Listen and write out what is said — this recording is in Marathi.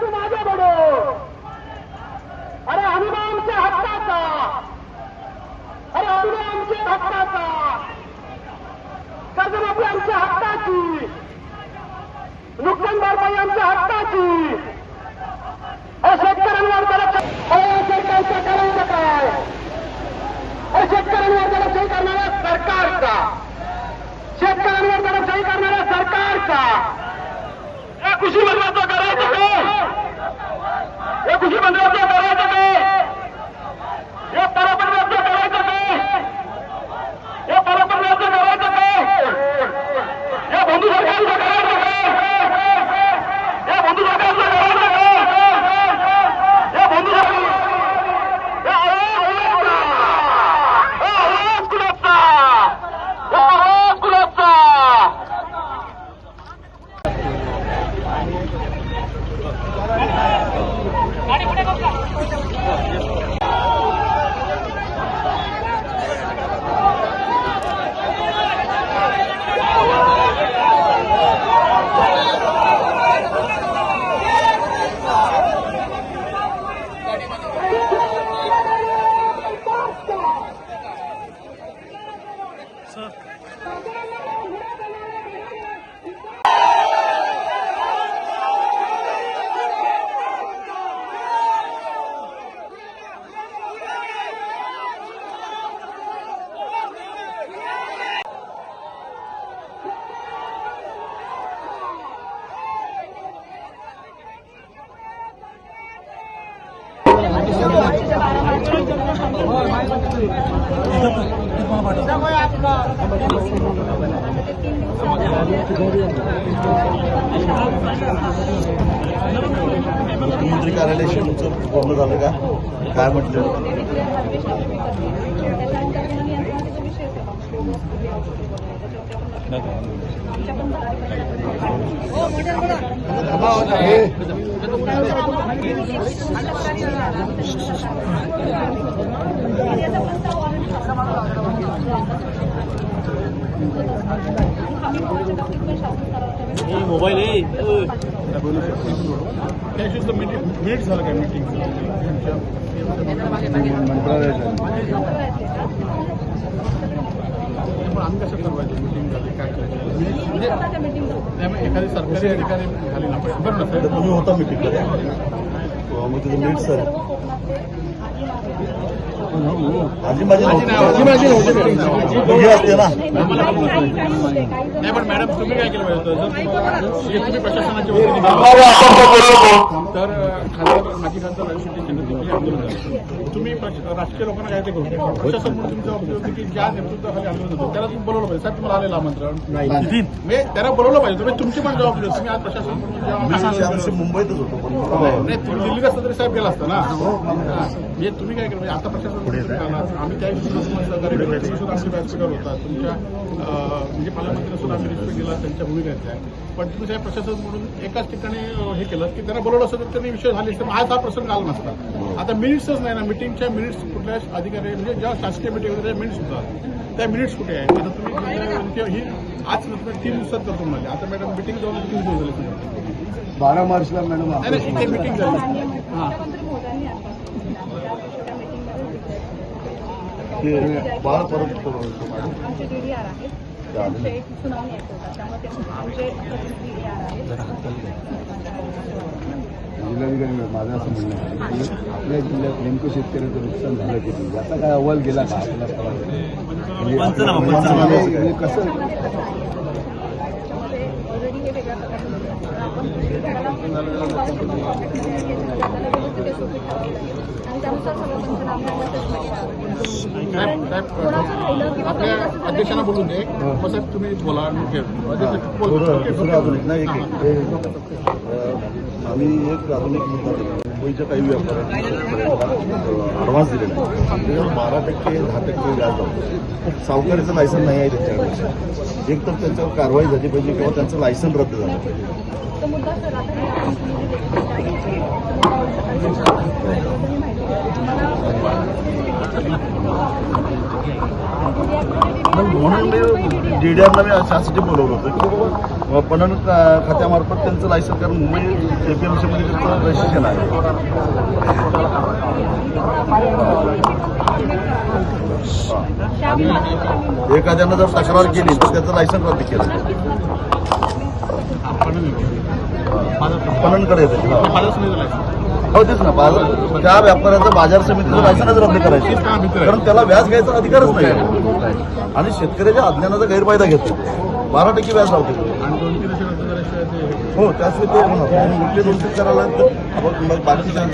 तू माझ्या बडो. अरे अनुदान आमच्या हक्काचा. अरे अनुदान आमच्या हक्काचा. कर्जमाफी आमच्या हक्काची. नुकसान भरपाई आमच्या हक्काची. शेतकऱ्यांवर सरकारचं करायचं काय. शेतकऱ्यांवर दडपशाही करणाऱ्या सरकारचा. शेतकऱ्यांवर दडपशाही करणाऱ्या सरकारचा. या कृषी मंत्र्याचं करायचं काय. या कृषी मंत्र्याचं करायचं काय. या परपंचाचं करायचं काय. या परपंचाचं करायचं काय. या बंधू सरकारचं करायचं काय. या बंधू सरकारचं करायचं काय. या बंधू सरकार मुख्यमंत्री कार्यालयाचं बोलणं झालं का. काय म्हटलं. मोबाईल आहे. मिनिट झालं काय मीटिंग आम्ही कसं ठरवायचं मीटिंग झाली काय करायचं. एखादी सरकारी अधिकारी झाली ना बरं. तुम्ही होता मीटिंगमध्ये मग तिथे मिनिट सर आजी माझी असते ना. नाही पण मॅडम तुम्ही काय केलं पाहिजे जर तुम्ही प्रशासनाच्या वतीने तर माजी खासदार राजशेट्टी यांनी आंदोलन झालं. तुम्ही राजकीय लोकांना काय ते करू शकता. प्रशासन म्हणून तुमची जबाबदारी होती की ज्या नेतृत्वाखाली आंदोलन होतं त्याला तुम्ही बोलवलं पाहिजे. साहेब तुम्हाला आलेलं आमंत्रण म्हणजे त्याला बोलवलं पाहिजे. तुम्ही तुमची पण जबाबदारी होती. तुम्ही आज प्रशासन मुंबईतच होतो. नाही तुम्ही दिल्लीत असता तरी साहेब गेला असता ना. म्हणजे तुम्ही काय केलं आता प्रशासन आम्ही त्या सहकार्य सुद्धा आमचे व्यासपीठावर होता. तुमच्या म्हणजे पालकमंत्र्यांना सुद्धा आम्ही रिस्पेक्ट दिला. त्यांच्या भूमिका आहे. पण तुम्ही साहेब प्रशासन म्हणून एकाच ठिकाणी हे केलं की त्यांना बोलवलं असतं तर त्यांनी विषय झाले असते. आज हा प्रसंग आला नसता. आता मिनिट्सच नाही ना. मिटिंगच्या मिनिट्स कुठल्या अधिकारी म्हणजे ज्या शासकीय मिटिंग होत्या त्या मिनिट्स होतात. त्या मिनिट्स कुठे आहेत. आता तुम्ही ही आज 3 दिवसात करतो म्हणाले. आता मॅडम मिटिंग जाऊन 3 दिवस झाले. 12 मार्चला मॅडम इथे मिटिंग झाली. हां बाळ परत करू आमचे DDR आहेत. त्यांचे सुनावणी ऐकवतात. त्यामुळे आमचे DDR आहेत. जिल्हाधिकारी माझं असं म्हणणं आहे की आपल्या जिल्ह्यात नेमकं शेतकऱ्याचं नुकसान झालं किती. याचा काय अहवाल गेला का आपल्याला म्हणजे कसं ऑलरेडी हे वेगळ्या प्रकारचं आपण आणि त्यानुसार सगळं आपल्या अध्यक्षांना बोलून दे. साहेब तुम्ही बोला. आम्ही एक आधुनिक मुद्दा दिला. मुंबईच्या काही व्यापाऱ्यांनी ॲडव्हान्स दिलेला आहे. 12% 10% व्याज जातो. सावकारीचं लायसन नाही आहे त्यांच्याकडे. एक तर त्यांच्यावर कारवाई झाली पाहिजे किंवा त्यांचं लायसन रद्द झालं पाहिजे. तो मुद्दा सर आता हे आपण तुम्ही जे तुम्ही माहिती म्हणून मी डीडीआरला मी त्यासाठी बोलवलं होतं की बाबा पणन खात्यामार्फत त्यांचं लायसन्स, कारण मुंबई एपीएमसीमध्ये त्यांचं रजिस्ट्रेशन आहे. आणि एखाद्यानं जर तक्रार केली तर त्याचं लायसन्स रद्द केलं पणनकडे येतं. बाजार समितीचं लायसन्स हो तेच ना, त्या व्यापाऱ्याचं बाजार समितीचं लायसन्स रद्द करायचं, कारण त्याला व्याज घ्यायचा अधिकारच नाही आणि शेतकऱ्याच्या अज्ञानाचा गैरफायदा घेतो. 12% व्याज लावतो आणि 2-3 असे रद्द करायचे हो, त्याशिवाय ते 2-3 करायला बाकीच्या